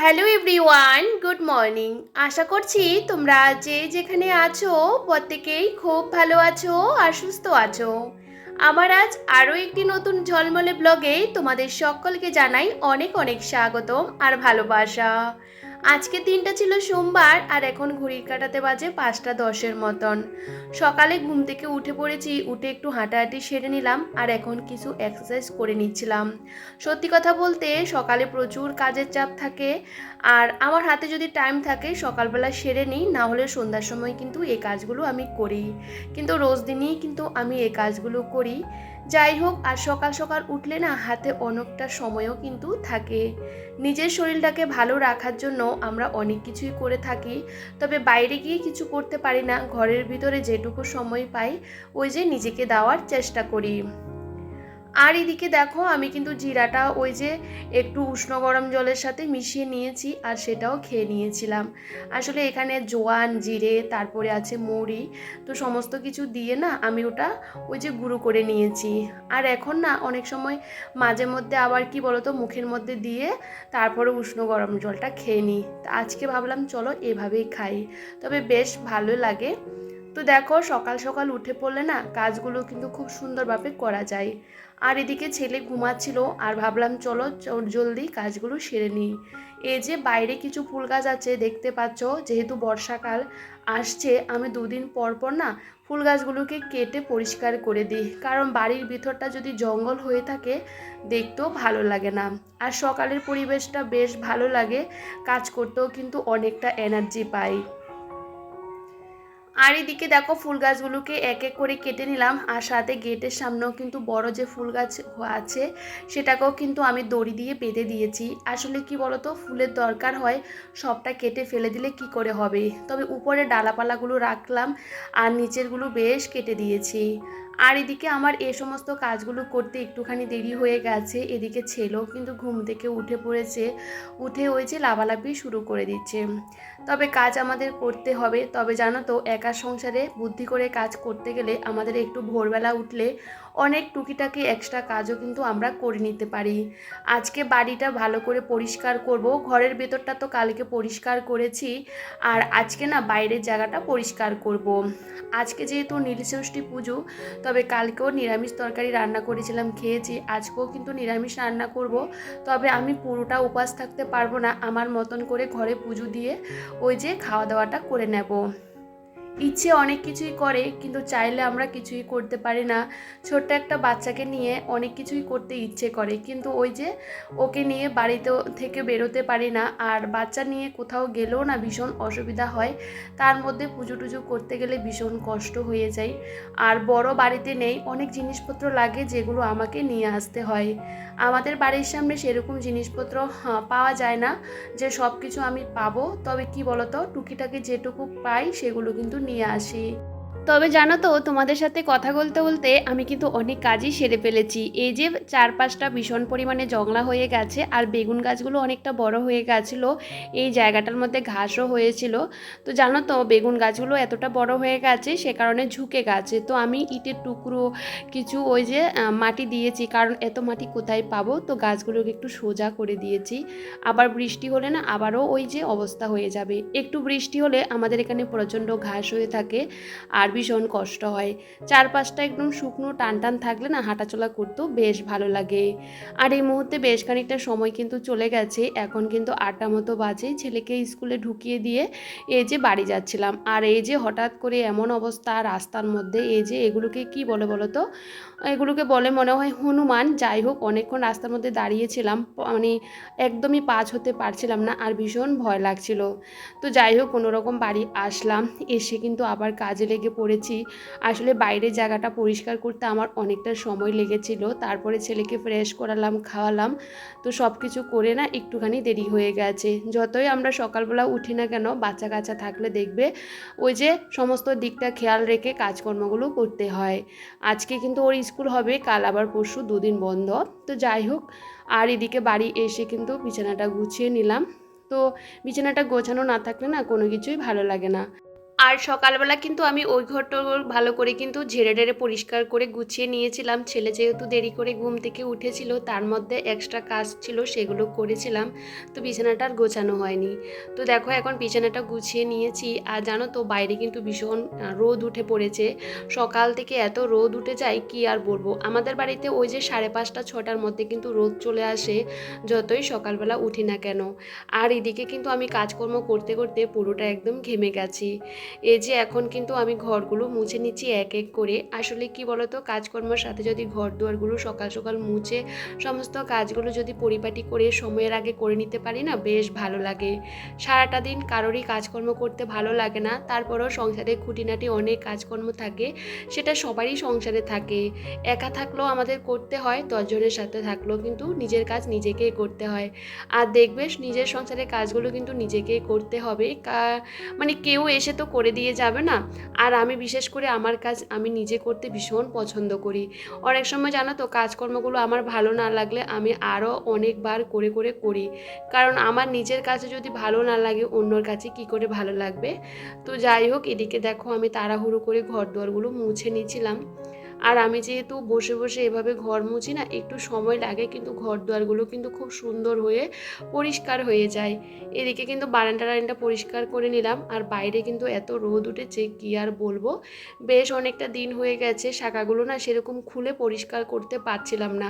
Hello everyone, good morning. আশা করছি তোমরা যে যেখানে আছো প্রত্যেকেই খুব ভালো আছো আর সুস্থ আছো। আমার আজ আরও একটি নতুন ঝলমলে ব্লগে তোমাদের সকলকে জানাই অনেক অনেক স্বাগতম আর ভালোবাসা। আজকে দিনটা ছিল সোমবার আর এখন ঘড়ির কাঁটাতে বাজে 5টা 10-এর মতন। সকালে ঘুম থেকে উঠে পড়েছি, উঠে একটু হাঁটাহাঁটি সেরে নিলাম আর এখন কিছু এক্সারসাইজ করে নিচ্ছিলাম। সত্যি কথা বলতে সকালে প্রচুর কাজের চাপ থাকে আর আমার হাতে যদি টাইম থাকে সকালবেলা সেরে নিই, না হলে সন্ধ্যার সময় কিন্তু এই কাজগুলো আমি করি, কিন্তু রোজ দিনই কিন্তু আমি এই কাজগুলো করি। যাই হোক, আর সকাল সকাল উঠলে না হাতে অনেকটা সময়ও কিন্তু থাকে। নিজের শরীরটাকে ভালো রাখার জন্য আমরা অনেক কিছুই করে থাকি, তবে বাইরে গিয়ে কিছু করতে পারি না। ঘরের ভিতরে যেটুকু সময় পাই ওই যে নিজেকে দেওয়ার চেষ্টা করি। আর এদিকে দেখো, আমি কিন্তু জিরাটা ওই যে একটু উষ্ণ গরম জলের সাথে মিশিয়ে নিয়েছি আর সেটাও খেয়ে নিয়েছিলাম। আসলে এখানে জোয়ান, জিরে, তারপরে আছে মৌরি, তো সমস্ত কিছু দিয়ে না আমি ওটা ওই যে গুঁড়ো করে নিয়েছি। আর এখন না অনেক সময় মাঝে মধ্যে আবার কি বলতো মুখের মধ্যে দিয়ে তারপরে উষ্ণ গরম জলটা খেয়ে নিই। তা আজকে ভাবলাম চলো এভাবেই খাই, তবে বেশ ভালো লাগে। তো দেখো, সকাল সকাল উঠে পড়লে না কাজগুলো কিন্তু খুব সুন্দরভাবে করা যায়। আর এদিকে ছেলে ঘুমাচ্ছিল আর ভাবলাম চলো জলদি কাজগুলো সেরে নিই। এই যে বাইরে কিছু ফুল গাছ আছে দেখতে পাচ্ছ, যেহেতু বর্ষাকাল আসছে আমি দুদিন পর পর না ফুল গাছগুলোকে কেটে পরিষ্কার করে দিই, কারণ বাড়ির ভিতরটা যদি জঙ্গল হয়ে থাকে দেখতেও ভালো লাগে না। আর সকালের পরিবেশটা বেশ ভালো লাগে, কাজ করতেও কিন্তু অনেকটা এনার্জি পাই। আর এদিকে দেখো ফুল গাছগুলোকে এক এক করে কেটে নিলাম, আর সাথে গেটের সামনেও কিন্তু বড় যে ফুল গাছ আছে সেটাকেও কিন্তু আমি দড়ি দিয়ে বেঁধে দিয়েছি। আসলে কি বলতো, ফুলের দরকার হয়, সবটা কেটে ফেলে দিলে কি করে হবে, তবে উপরে ডালাপালাগুলো রাখলাম আর নিচেরগুলো বেশ কেটে দিয়েছি। আর এদিকে আমার এ সমস্ত কাজগুলো করতে একটুখানি দেরি হয়ে গেছে। এদিকে ছেলেও কিন্তু ঘুম থেকে উঠে পড়েছে, উঠে ওই যে লাফালাফি শুরু করে দিচ্ছে। তবে কাজ আমাদের করতে হবে, তবে জানো তো একা সংসারে বুদ্ধি করে কাজ করতে গেলে আমাদের একটু ভোরবেলা উঠলে অনেক টুকিটাকি এক্সট্রা কাজও কিন্তু আমরা করে নিতে পারি। আজকে বাড়িটা ভালো করে পরিষ্কার করব, ঘরের ভেতরটা তো কালকে পরিষ্কার করেছি, আর আজকে না বাইরের জায়গাটা পরিষ্কার করব। আজকে যেহেতু নীলষষ্ঠী পুজো, তবে কালকেও নিরামিষ তরকারি রান্না করেছিলাম, খেয়েছি। আজকেও কিন্তু নিরামিষ রান্না করব, তবে আমি পুরোটা উপাস থাকতে পারবো না, আমার মতন করে ঘরে পুজো দিয়ে ওই যে খাওয়া দাওয়াটা করে নেব। ইচ্ছে অনেক কিছুই করে, কিন্তু চাইলে আমরা কিছুই করতে পারি না। ছোট্ট একটা বাচ্চাকে নিয়ে অনেক কিছুই করতে ইচ্ছে করে, কিন্তু ওই যে ওকে নিয়ে বাড়িতে থেকে বেরোতে পারি না, আর বাচ্চা নিয়ে কোথাও গেলেও না ভীষণ অসুবিধা হয়। তার মধ্যে পুজো টুজো করতে গেলে ভীষণ কষ্ট হয়ে যায়। আর বড় বাড়িতে নেই, অনেক জিনিসপত্র লাগে যেগুলো আমাকে নিয়ে আসতে হয়। আমাদের বাড়ির সামনে সেরকম জিনিসপত্র পাওয়া যায় না যে সব কিছু আমি পাবো, তবে কি বলতো টুকিটাকি যেটুকু পাই সেগুলো কিন্তু নিয়ে আসি। তবে জানো তো, তোমাদের সাথে কথা বলতে বলতে আমি কিন্তু অনেক কাজই সেরে ফেলেছি। এই যে চারপাশটা ভীষণ পরিমাণে জংলা হয়ে গেছে আর বেগুন গাছগুলো অনেকটা বড় হয়ে গেছিলো, এই জায়গাটার মধ্যে ঘাসও হয়েছিল। তো জানো তো বেগুন গাছগুলো এতটা বড় হয়ে গেছে সে কারণে ঝুঁকে গেছে, তো আমি ইটের টুকরো কিছু ওই যে মাটি দিয়েছি, কারণ এত মাটি কোথায় পাবো, তো গাছগুলোকে একটু সোজা করে দিয়েছি। আবার বৃষ্টি হলে না আবারও ওই যে অবস্থা হয়ে যাবে, একটু বৃষ্টি হলে আমাদের এখানে প্রচণ্ড ঘাস হয়ে থাকে আর ভীষণ কষ্ট হয়। চারপাশটা একদম শুকনো টান টান থাকলে না হাঁটাচলা করতেও বেশ ভালো লাগে। আর এই মুহূর্তে বেশ খানিকটা সময় কিন্তু চলে গেছে, এখন কিন্তু 8টা মতো বাজে। ছেলেকে স্কুলে ঢুকিয়ে দিয়ে এই যে বাড়ি যাচ্ছিলাম, আর এই যে হঠাৎ করে এমন অবস্থা রাস্তার মধ্যে, এই যে এগুলোকে কি বলে বলো তো, এগুলোকে বলে মনে হয় হনুমান। যাই হোক, অনেকক্ষণ রাস্তার মধ্যে দাঁড়িয়েছিলাম, মানে একদমই পাস হতে পারছিলাম না আর ভীষণ ভয় লাগছিল। তো যাই হোক কোনোরকম বাড়ি আসলাম, এসে কিন্তু আবার কাজে লেগে পড়েছি। আসলে বাইরের জায়গাটা পরিষ্কার করতে আমার অনেকটা সময় লেগেছিল, তারপরে ছেলেকে ফ্রেশ করালাম, খাওয়ালাম, তো সব কিছু করে না একটুখানি দেরি হয়ে গেছে। যতই আমরা সকালবেলা উঠি না কেন, বাচ্চা কাচ্চা থাকলে দেখবে ওই যে সমস্ত দিকটা খেয়াল রেখে কাজকর্মগুলো করতে হয়। আজকে কিন্তু ওর স্কুল হবে, কাল আবার পরশু দুদিন বন্ধ। তো যাই হোক, আর এদিকে বাড়ি এসে কিন্তু বিছানাটা গুছিয়ে নিলাম। তো বিছানাটা গোছানো না থাকলে না কোনো কিছুই ভালো লাগে না। আর সকালবেলা কিন্তু আমি ওই ঘরটা ভালো করে কিন্তু ঝেড়ে ঢেড়ে পরিষ্কার করে গুছিয়ে নিয়েছিলাম। ছেলে যেহেতু দেরি করে ঘুম থেকে উঠেছিল, তার মধ্যে এক্সট্রা কাজ ছিল সেগুলো করেছিলাম, তো বিছানাটা আর গোছানো হয়নি। তো দেখো এখন বিছানাটা গুছিয়ে নিয়েছি। আর জানো তো বাইরে কিন্তু ভীষণ রোদ উঠে পড়েছে। সকাল থেকে এত রোদ উঠে যায় কি আর বলবো। আমাদের বাড়িতে ওই যে 5:30 6টার মধ্যে কিন্তু রোদ চলে আসে, যতই সকালবেলা উঠি না কেন। আর এদিকে কিন্তু আমি কাজকর্ম করতে করতে পুরোটা একদম ঘেমে গেছি। এই যে এখন কিন্তু আমি ঘরগুলো মুছে নিচ্ছি এক এক করে। আসলে কি বলতো, কাজকর্মের সাথে যদি ঘর দুয়ারগুলো সকাল সকাল মুছে সমস্ত কাজগুলো যদি পরিপাটি করে সময়ের আগে করে নিতে পারি না, বেশ ভালো লাগে। সারাটা দিন কারোরই কাজকর্ম করতে ভালো লাগে না, তারপরেও সংসারে খুঁটিনাটি অনেক কাজকর্ম থাকে, সেটা সবারই সংসারে থাকে। একা থাকলেও আমাদের করতে হয়, 10 জনের সাথে থাকলেও কিন্তু নিজের কাজ নিজেকেই করতে হয়। আর দেখবে নিজের সংসারের কাজগুলো কিন্তু নিজেকেই করতে হবে, মানে কেউ এসে তো করে দিয়ে যাবে না। আর আমি বিশেষ করে আমার কাজ আমি নিজে করতে ভীষণ পছন্দ করি। অনেক সময় জানো তো কাজকর্মগুলো আমার ভালো না লাগলে আমি আরও অনেকবার করে করে করি, কারণ আমার নিজের কাছে যদি ভালো না লাগে অন্যর কাছে কি করে ভালো লাগবে। তো যাই হোক, এদিকে দেখো আমি তাড়াহুড়ো করে ঘর দুয়ারগুলো মুছে নিয়েছিলাম। আর আমি যেহেতু বসে বসে এভাবে ঘর মুছি না, একটু সময় লাগে, কিন্তু ঘর দুয়ারগুলো কিন্তু খুব সুন্দর হয়ে পরিষ্কার হয়ে যায়। এদিকে কিন্তু বারান্দাটা পরিষ্কার করে নিলাম। আর বাইরে কিন্তু এত রোদ উঠেছে কি আর বলবো। বেশ অনেকটা দিন হয়ে গেছে, শাখাগুলো না সেরকম খুলে পরিষ্কার করতে পারছিলাম না।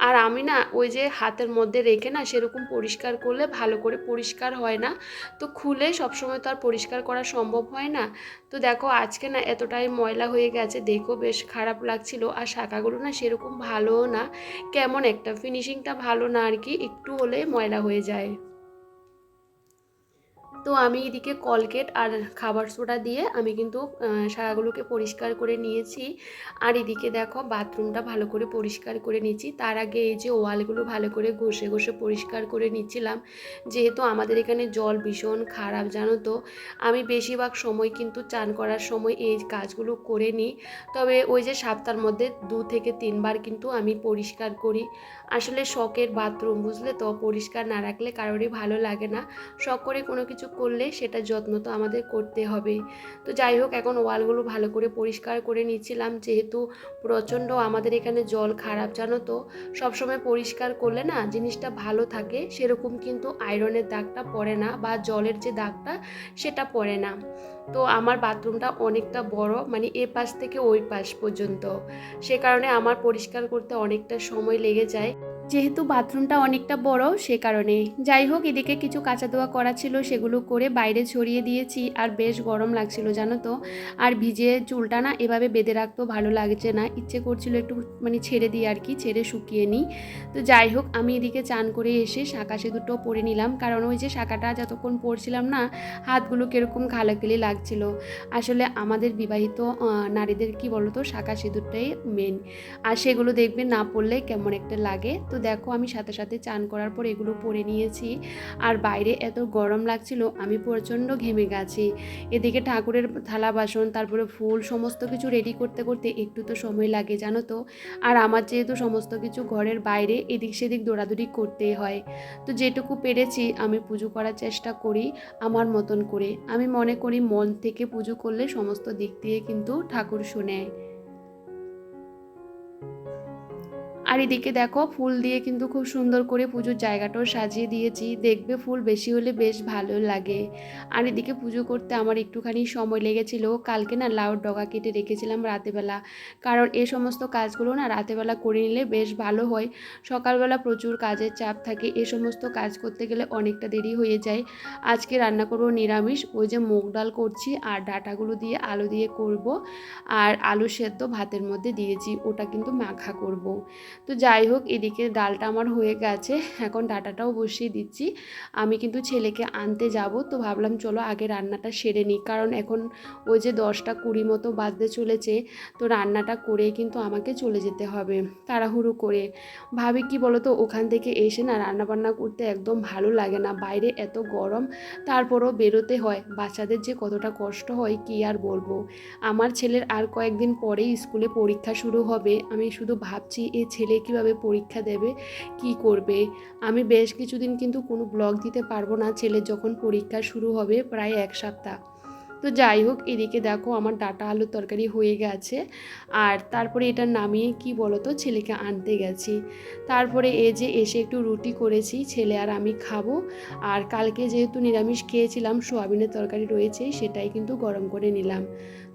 আর আমি না ওই যে হাতের মধ্যে রেখে না সেরকম পরিষ্কার করলে ভালো করে পরিষ্কার হয় না, তো খুলে সবসময় তো আর পরিষ্কার করা সম্ভব হয় না। তো দেখো আজকে না এতটাই ময়লা হয়ে গেছে, দেখো বেশ খারাপ লাগছিল। আর শাখাগুলো না সেরকম ভালোও না, কেমন একটা ফিনিশিংটা ভালো না আর কি, একটু হলে ময়লা হয়ে যায়। তো আমি এদিকে কলগেট আর খাবার সোডা দিয়ে আমি কিন্তু শাখাগুলোকে পরিষ্কার করে নিয়েছি। আর এদিকে দেখো বাথরুমটা ভালো করে পরিষ্কার করে নিচ্ছি। তার আগে এই যে ওয়ালগুলো ভালো করে ঘষে ঘষে পরিষ্কার করে নিচ্ছিলাম, যেহেতু আমাদের এখানে জল ভীষণ খারাপ জানো তো। আমি বেশিরভাগ সময় কিন্তু চান করার সময় এই কাজগুলো করে নিই, তবে ওই যে সপ্তাহের মধ্যে 2 থেকে 3 বার কিন্তু আমি পরিষ্কার করি। আসলে শখের বাথরুম বুঝলে তো, পরিষ্কার না রাখলে কারোরই ভালো লাগে না। শখ করে কোনো কিছু করলে সেটা যত্ন তো আমাদের করতে হবে। তো যাই হোক, এখন ওয়ালগুলো ভালো করে পরিষ্কার করে নিচ্ছিলাম, যেহেতু প্রচণ্ড আমাদের এখানে জল খারাপ জানো তো। সবসময় পরিষ্কার করলে না জিনিসটা ভালো থাকে, সেরকম কিন্তু আয়রনের দাগটা পড়ে না বা জলের যে দাগটা সেটা পড়ে না। তো আমার বাথরুমটা অনেকটা বড়, মানে এ পাশ থেকে ওই পাশ পর্যন্ত, সে কারণে আমার পরিষ্কার করতে অনেকটা সময় লেগে যায়, যেহেতু বাথরুমটা অনেকটা বড় সে কারণে। যাই হোক, এদিকে কিছু কাঁচা ধোয়া করা ছিল, সেগুলো করে বাইরে ছড়িয়ে দিয়েছি। আর বেশ গরম লাগছিল জানো তো। আর ভিজে চুলটা না এভাবে বেঁধে রাখতেও ভালো লাগছে না, ইচ্ছে করছিল একটু মানে ছেড়ে দিই আর কি, ছেড়ে শুকিয়ে নিই। তো যাই হোক, আমি এদিকে চান করে এসে শাঁখা সিঁদুরটাও পরে নিলাম, কারণ ওই যে শাঁখাটা যতক্ষণ পরছিলাম না হাতগুলো কীরকম ঘালাঘালি লাগছিল। আসলে আমাদের বিবাহিত নারীদের কি বলতো, শাঁখা সিঁদুরটাই মেন। আর সেগুলো দেখবে না পরলে কেমন একটা লাগে। তো দেখো আমি সাথে সাথে চান করার পর এগুলো পরে নিয়েছি। আর বাইরে এত গরম লাগছিল, আমি প্রচণ্ড ঘেমে গেছি। এদিকে ঠাকুরের থালা বাসন, তারপরে ফুল, সমস্ত কিছু রেডি করতে করতে একটু তো সময় লাগে জানো তো। আর আমার যেহেতু সমস্ত কিছু ঘরের বাইরে এদিক সেদিক দৌড়াদৌড়ি করতেই হয়, তো যেটুকু পেরেছি আমি পুজো করার চেষ্টা করি আমার মতন করে। আমি মনে করি মন থেকে পুজো করলে সমস্ত দিক দিয়ে কিন্তু ঠাকুর শোনে। আর এদিকে দেখো ফুল দিয়ে কিন্তু খুব সুন্দর করে পুজোর জায়গাটাও সাজিয়ে দিয়েছি, দেখবে ফুল বেশি হলে বেশ ভালো লাগে। আর এদিকে পুজো করতে আমার একটুখানি সময় লেগেছিল, কালকে না লাউর ডগা কেটে রেখেছিলাম রাতেবেলা, কারণ এ সমস্ত কাজগুলো না রাতেবেলা করে নিলে বেশ ভালো হয়। সকালবেলা প্রচুর কাজের চাপ থাকে, এ সমস্ত কাজ করতে গেলে অনেকটা দেরি হয়ে যায়। আজকে রান্না করব নিরামিষ, ওই যে মুগ ডাল করছি আর ডাঁটাগুলো দিয়ে আলু দিয়ে করব। আর আলু সেদ্ধ ভাতের মধ্যে দিয়েছি, ওটা কিন্তু মাখা করব। তো যাই হোক, এদিকে ডালটা আমার হয়ে গেছে, এখন ডাঁটাটাও বসিয়ে দিচ্ছি। আমি কিন্তু ছেলেকে আনতে যাব, তো ভাবলাম চলো আগে রান্নাটা সেরে নিই, কারণ এখন ওই যে 10টা 20 মতো বাজতে চলেছে। তো রান্নাটা করে কিন্তু আমাকে চলে যেতে হবে তাড়াহুড়ো করে। ভাবি কি বলো তো, ওখান থেকে এসে না রান্নাবান্না করতে একদম ভালো লাগে না, বাইরে এত গরম, তারপরও বেরোতে হয়। বাচ্চাদের যে কতটা কষ্ট হয় কি আর বলবো। আমার ছেলের আর কয়েকদিন পরেই স্কুলে পরীক্ষা শুরু হবে, আমি শুধু ভাবছি এই ছেলে কীভাবে পরীক্ষা দেবে, কি করবে। আমি বেশ কিছুদিন কিন্তু কোনো ব্লগ দিতে পারবো না, ছেলের যখন পরীক্ষা শুরু হবে প্রায় 1 সপ্তাহ। তো যাই হোক, এদিকে দেখো আমার ডাঁটা আলুর তরকারি হয়ে গেছে। আর তারপরে এটা নামিয়ে কি বলো তো ছেলেকে আনতে গেছি। তারপরে এই যে এসে একটু রুটি করেছি, ছেলে আর আমি খাবো। আর কালকে যেহেতু নিরামিষ খেয়েছিলাম, সোয়াবিনের তরকারি রয়েছে, সেটাই কিন্তু গরম করে নিলাম।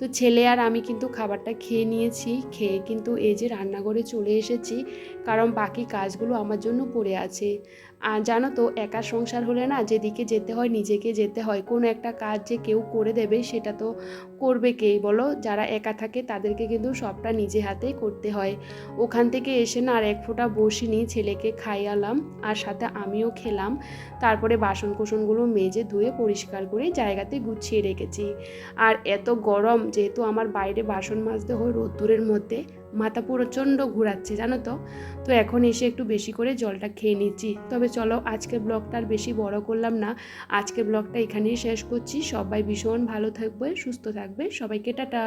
তো ছেলে আর আমি কিন্তু খাবারটা খেয়ে নিয়েছি, খেয়ে কিন্তু এই যে রান্নাঘরে চলে এসেছি, কারণ বাকি কাজগুলো আমার জন্য পড়ে আছে। আর জানো তো, একা সংসার হলে না যেদিকে যেতে হয় নিজেকে যেতে হয়, কোনো একটা কাজ যে কেউ করে দেবে সেটা তো করবে কেই বলো। যারা একা থাকে তাদেরকে কিন্তু সবটা নিজে হাতেই করতে হয়। ওখান থেকে এসে না আর এক ফোঁটা বসিনি, ছেলেকে খাইয়ালাম আর সাথে আমিও খেলাম। তারপরে বাসন কোসনগুলো মেজে ধুয়ে পরিষ্কার করে জায়গাতে গুছিয়ে রেখেছি। আর এত গরম, যেহেতু আমার বাইরে বাসন মাজতে হয় রোদ্দুরের মধ্যে, মাথা প্রচণ্ড ঘোরাচ্ছে জানো তো। তো এখন এসে একটু বেশি করে জলটা খেয়ে নিচ্ছি। তবে চলো, আজকের ব্লগটা আর বেশি বড় করলাম না, আজকের ব্লগটা এখানেই শেষ করছি। সবাই ভীষণ ভালো থাকবে, সুস্থ থাকবে, সবাইকে টাটা।